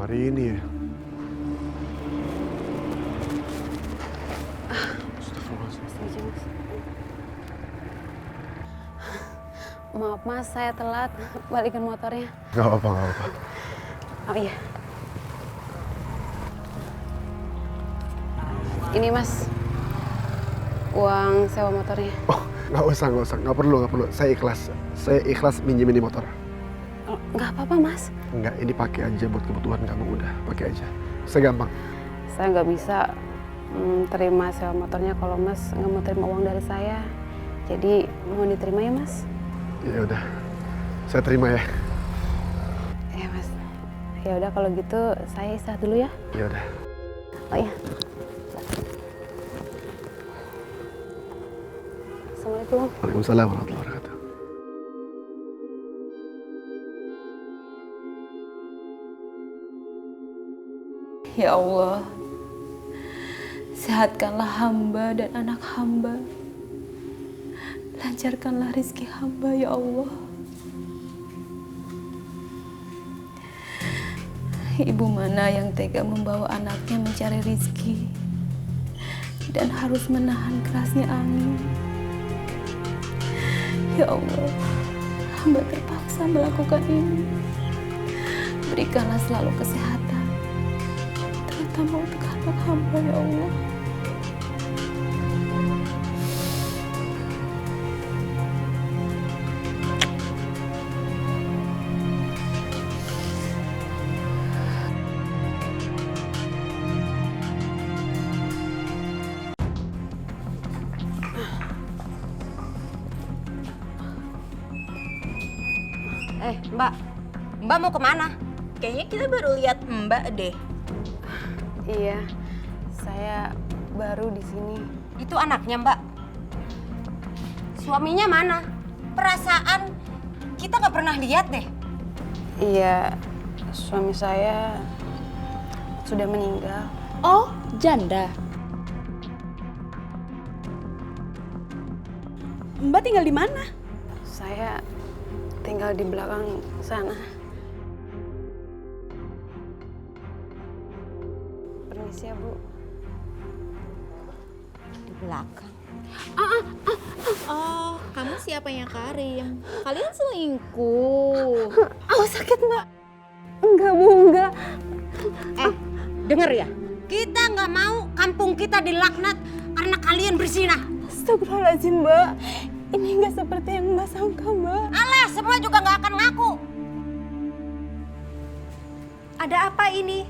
hari ini ya? Maaf mas, saya telat balikin motornya. Gak apa-apa, gak apa-apa. Oh iya. Ini mas, uang sewa motornya. Oh, gak usah, gak perlu. Saya ikhlas minjemin ini motor. Oh, nggak apa-apa mas. Enggak, ini pakai aja buat kebutuhan kamu, udah pakai aja. Saya gampang. Saya nggak bisa terima sewa motornya kalau mas nggak mau terima uang dari saya. Jadi mau diterima ya mas? Ya udah, saya terima ya. Ya mas. Ya udah kalau gitu saya istirahat dulu ya. Ya udah. Oh iya. Assalamualaikum. Waalaikumsalam warahmatullahi wabarakatuh. Ya Allah, sehatkanlah hamba dan anak hamba. Lancarkanlah rizki hamba, ya Allah. Ibu mana yang tega membawa anaknya mencari rizki dan harus menahan kerasnya angin. Ya Allah, hamba terpaksa melakukan ini. Berikanlah selalu kesehatan, terutama untuk anak hamba, ya Allah. Mbak mau kemana? Kayaknya kita baru lihat Mbak deh. Iya, saya baru di sini. Itu anaknya Mbak. Suaminya mana? Perasaan kita nggak pernah lihat deh. Iya, suami saya sudah meninggal. Oh, janda. Mbak tinggal di mana? Saya tinggal di belakang sana. Permisi ya, Bu. Di belakang. Oh, kamu siapanya Karim? Kalian selingkuh. Oh, sakit, Mbak. Enggak, Bu, enggak. Denger ya. Kita nggak mau kampung kita dilaknat karena kalian berzinah. Astagfirullahaladzim, Mbak. Ini enggak seperti yang Mbak sangka, Mbak. Alah, semua juga nggak akan ngaku. Ada apa ini?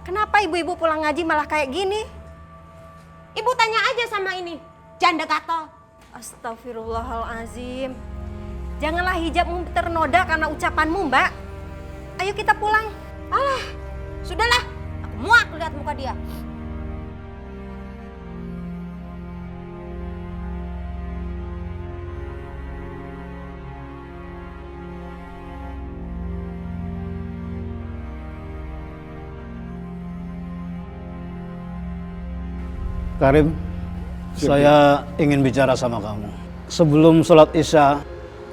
Kenapa ibu-ibu pulang ngaji malah kayak gini? Ibu tanya aja sama ini, janda gatel. Astagfirullahalazim. Janganlah hijabmu ternoda karena ucapanmu, Mbak. Ayo kita pulang. Alah, sudahlah. Aku muak lihat muka dia. Karim, saya ingin bicara sama kamu. Sebelum sholat Isya,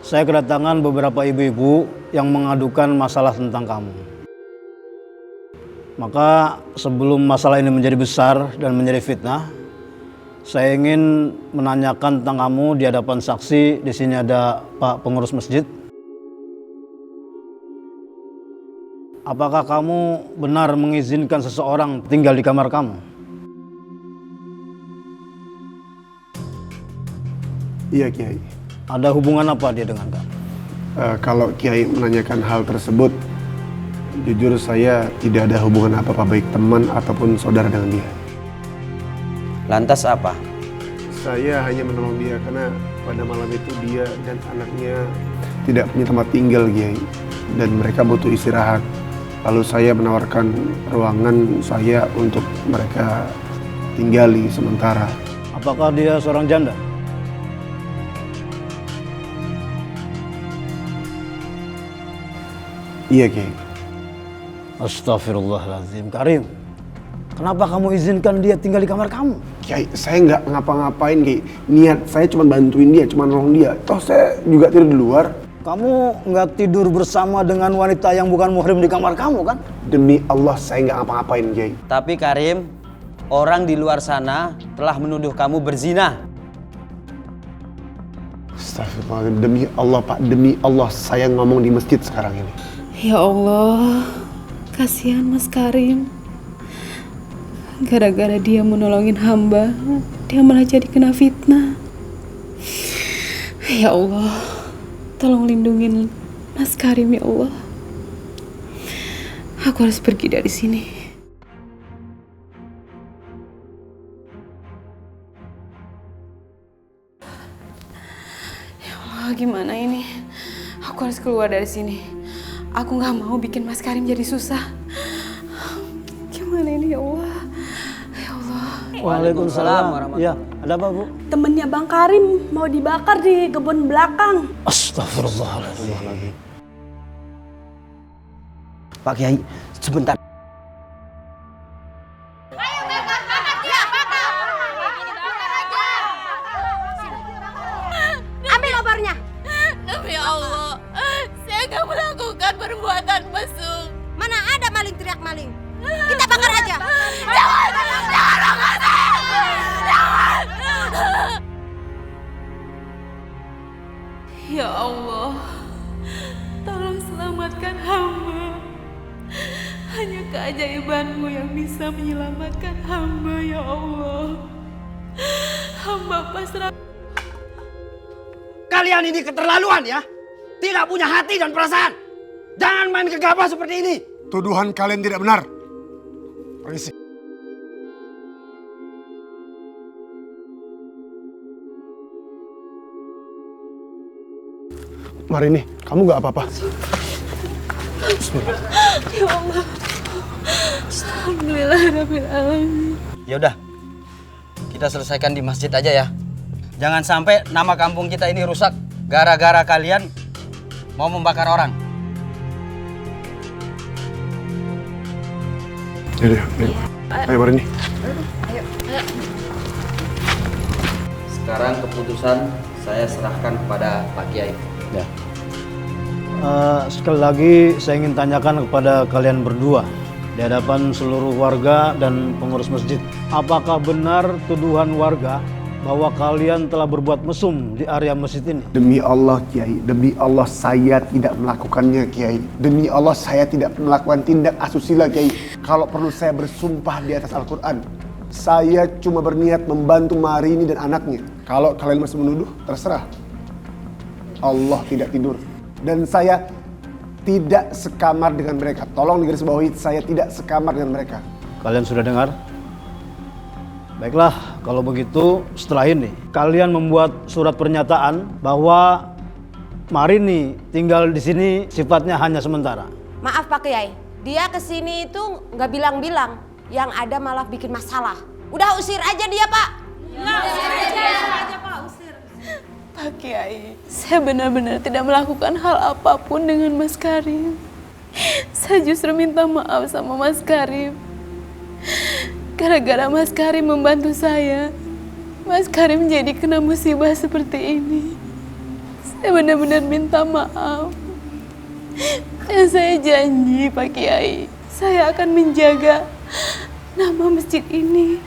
saya kedatangan beberapa ibu-ibu yang mengadukan masalah tentang kamu. Maka sebelum masalah ini menjadi besar dan menjadi fitnah, saya ingin menanyakan tentang kamu di hadapan saksi. Di sini ada Pak Pengurus Masjid. Apakah kamu benar mengizinkan seseorang tinggal di kamar kamu? Iya, Kiai. Ada hubungan apa dia dengan kamu? Kalau Kiai menanyakan hal tersebut, jujur saya tidak ada hubungan apa-apa, baik teman ataupun saudara dengan dia. Lantas apa? Saya hanya menolong dia karena pada malam itu dia dan anaknya tidak punya tempat tinggal, Kiai. Dan mereka butuh istirahat. Lalu saya menawarkan ruangan saya untuk mereka tinggali sementara. Apakah dia seorang janda? Iya, Kiai. Astagfirullahaladzim. Karim, kenapa kamu izinkan dia tinggal di kamar kamu? Kiai, saya nggak ngapa-ngapain, Kiai. Niat saya cuma bantuin dia, cuma nolong dia. Toh saya juga tidur di luar. kamu nggak tidur bersama dengan wanita yang bukan muhrim di kamar kamu kan? Demi Allah saya nggak ngapa-ngapain Kiai. Tapi Karim, orang di luar sana telah menuduh kamu berzina. Astagfirullahaladzim, demi Allah Pak, demi Allah saya ngomong di masjid sekarang ini. Ya Allah, kasihan Mas Karim. Gara-gara dia menolongin hamba, dia malah jadi kena fitnah. Ya Allah, tolong lindungin Mas Karim ya Allah. Aku harus pergi dari sini. Ya Allah, gimana ini? Aku harus keluar dari sini. Aku nggak mau bikin Mas Karim jadi susah. Gimana ini ya Allah? Ya Allah. Waalaikumsalam. Ya, ada apa Bu? Temennya Bang Karim mau dibakar di kebun belakang. Astagfirullahaladzim. Pak Kiai, sebentar. Ambil obornya. Demi Allah, saya nggak melakukan perbuatan mesum. Mana ada maling teriak maling. Kita bakar aja. Jangan lakukan saya! Jangan! Ya Allah, tolong selamatkan hamba. Hanya keajaiban-Mu yang bisa menyelamatkan hamba, ya Allah. Hamba pasrah. Kalian ini keterlaluan ya. Tidak punya hati dan perasaan. Jangan main gegabah seperti ini. Tuduhan kalian tidak benar. Permisi. Mari nih, kamu nggak apa-apa. Ya Allah. Alhamdulillahirrahmanirrahim. Ya udah, kita selesaikan di masjid aja ya. Jangan sampai nama kampung kita ini rusak gara-gara kalian mau membakar orang. Ayo, ayo mari nih. Sekarang keputusan saya serahkan kepada Pak Kiai. Ya. Sekali lagi saya ingin tanyakan kepada kalian berdua di hadapan seluruh warga dan pengurus masjid. Apakah benar tuduhan warga bahwa kalian telah berbuat mesum di area masjid ini? Demi Allah Kiai, demi Allah saya tidak melakukannya Kiai. Demi Allah saya tidak melakukan tindak asusila Kiai. Kalau perlu saya bersumpah di atas Al-Quran. Saya cuma berniat membantu Marini dan anaknya. Kalau kalian masih menuduh, terserah. Allah tidak tidur. Dan saya tidak sekamar dengan mereka. Tolong digarisbawahi, saya tidak sekamar dengan mereka. Kalian sudah dengar? Baiklah, kalau begitu setelah ini kalian membuat surat pernyataan bahwa Marini tinggal di sini sifatnya hanya sementara. Maaf Pak Kiai, dia kesini itu nggak bilang-bilang. Yang ada malah bikin masalah. Udah usir aja dia Pak. Pak Kiai, saya benar-benar tidak melakukan hal apapun dengan Mas Karim. Saya justru minta maaf sama Mas Karim. Gara-gara Mas Karim membantu saya, Mas Karim jadi kena musibah seperti ini. Saya benar-benar minta maaf. Dan saya janji Pak Kiai, saya akan menjaga nama masjid ini.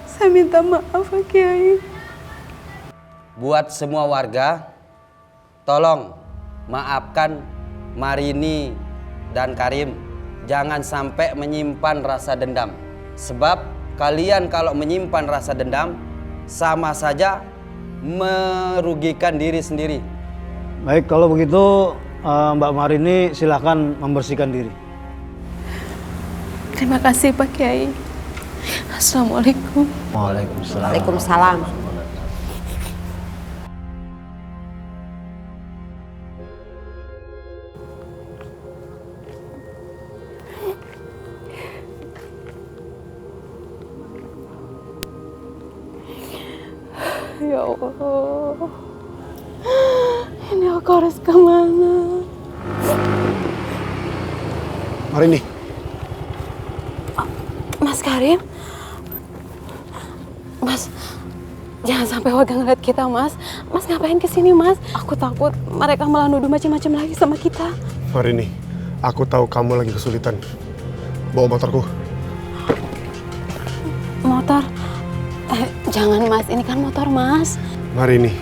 Saya minta maaf Pak Kiai. Buat semua warga, tolong maafkan Marini dan Karim. Jangan sampai menyimpan rasa dendam. Sebab kalian kalau menyimpan rasa dendam, sama saja merugikan diri sendiri. Baik, kalau begitu Mbak Marini silahkan membersihkan diri. Terima kasih Pak Kiai. Assalamualaikum. Waalaikumsalam. Waalaikumsalam. Ya Allah, ini aku harus kemana? Marini. Mas Karim? Mas, jangan sampai warga ngeliat kita, Mas. Mas ngapain kesini, Mas? Aku takut mereka malah nuduh macam-macam lagi sama kita. Marini, aku tahu kamu lagi kesulitan. Bawa motorku. Motor? Jangan, Mas. Ini kan motor, Mas. Marini,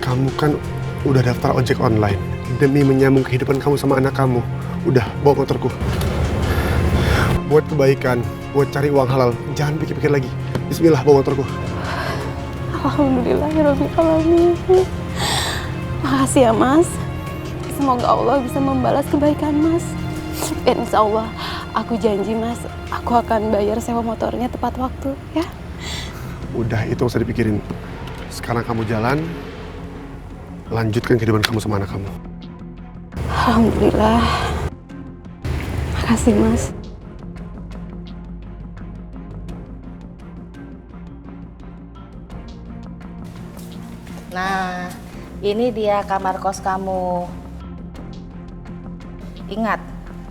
kamu kan udah daftar ojek online. Demi menyambung kehidupan kamu sama anak kamu. Udah, bawa motorku. Buat kebaikan, buat cari uang halal. Jangan pikir-pikir lagi. Bismillah, bawa motorku. Alhamdulillahirrahmanirrahim. Makasih ya, Mas. Semoga Allah bisa membalas kebaikan Mas. Dan insya Allah, aku janji, Mas, aku akan bayar sewa motornya tepat waktu, ya. Udah, itu nggak usah dipikirin. Sekarang kamu jalan, lanjutkan kehidupan kamu sama anak kamu. Alhamdulillah. Makasih, Mas. Nah, ini dia kamar kos kamu. Ingat,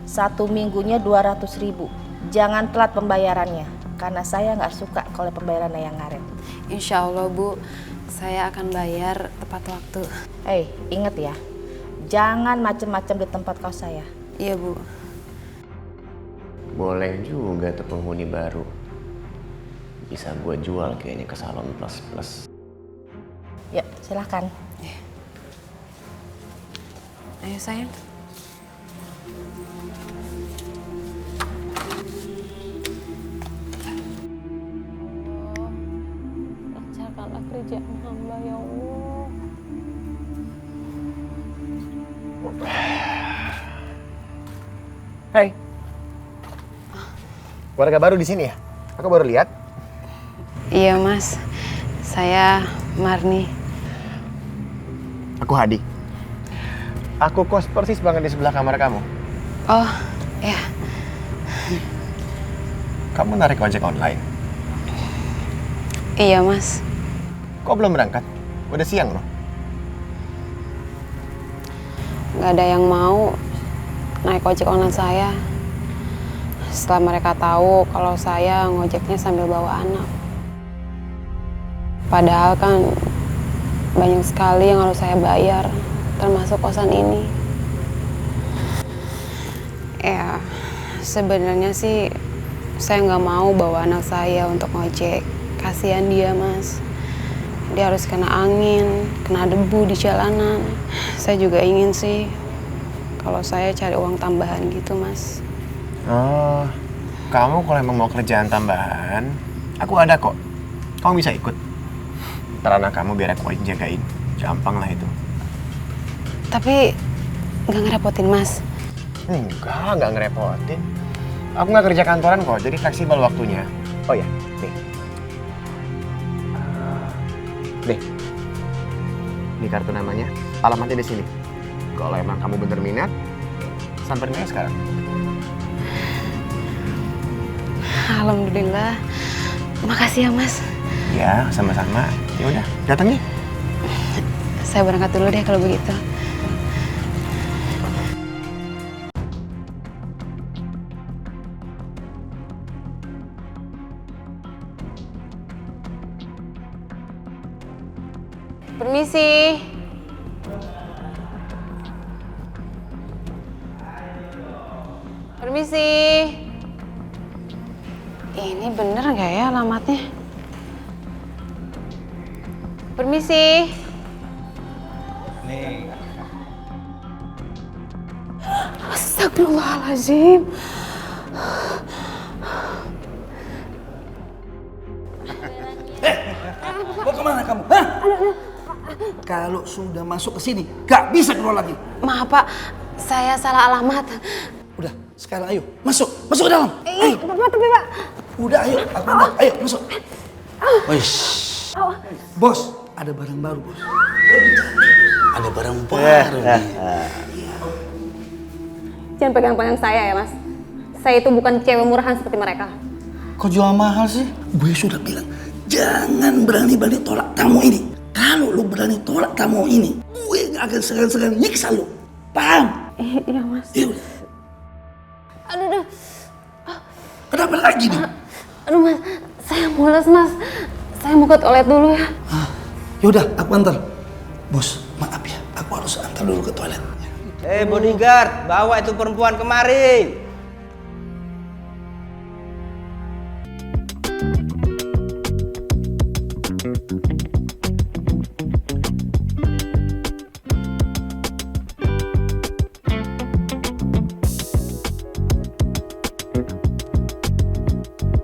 1 minggunya 200.000. Jangan telat pembayarannya, karena saya nggak suka kalau pembayarannya yang ngaret. Insya Allah, Bu, saya akan bayar tepat waktu. Ingat ya, jangan macem-macem di tempat kos saya. Iya, Bu. Boleh juga tuh penghuni baru. Bisa gue jual kayaknya ke salon plus. Yuk, silahkan. Ayo, sayang. Lancarkanlah kerjaan hamba, ya Allah. Hai. Warga baru di sini ya? Aku baru lihat. Iya, Mas. Saya Marni. Aku Hadi. Aku kos persis banget di sebelah kamar kamu. Oh, ya. Kamu narik ojek online? Iya, Mas. Kok belum berangkat? Udah siang loh. Nggak ada yang mau naik ojek online saya. Setelah mereka tahu kalau saya ngojeknya sambil bawa anak. Padahal kan banyak sekali yang harus saya bayar, termasuk kosan ini. Ya, sebenarnya sih saya nggak mau bawa anak saya untuk ngojek. Kasihan dia, Mas. Dia harus kena angin, kena debu di jalanan. Saya juga ingin sih kalau saya cari uang tambahan gitu, Mas. Oh, kamu kalau emang mau kerjaan tambahan, aku ada kok. Kamu bisa ikut. Ntar anak kamu biar aku aja jagain. Gampang lah itu. Tapi nggak ngerepotin, Mas. Nggak ngerepotin. Aku nggak kerja kantoran kok, jadi fleksibel waktunya. Oh ya, nih. Deh. Ini kartu namanya, alamatnya di sini. Kalau emang kamu bener minat, samperin aja sekarang. Alhamdulillah. Makasih ya, Mas. Ya, sama-sama. Ya udah, datang deh. Saya berangkat dulu deh kalau begitu. Permisi. Permisi. Ini bener nggak ya alamatnya? Permisi. Nih. Astagfirullahaladzim. Mau kemana kamu? Hah? Kalau sudah masuk ke sini, gak bisa keluar lagi. Maaf, Pak. Saya salah alamat. Udah, sekarang ayo, masuk ke dalam. Ayo. Tapi, Pak. Udah, ayo, aku undang. Ayo, masuk. Wih. Bos, ada barang baru, bos. Ada barang baru nih. Jangan pegang-pegang saya ya, Mas. Saya itu bukan cewek murahan seperti mereka. Kok jual mahal sih? Gue sudah bilang, jangan berani-berani tolak tamu ini. Kalau lu berani tolak tamu ini, gue gak akan segan-segan nyiksa lu. Paham? Iya, Mas. Ya udah. Aduh. Kenapa lagi nih? Aduh, Mas. Saya mules, Mas. Saya mau ke toilet dulu ya. Yaudah, aku antar. Bos, maaf ya, aku harus antar dulu ke toilet. Bodyguard, bawa itu perempuan kemari.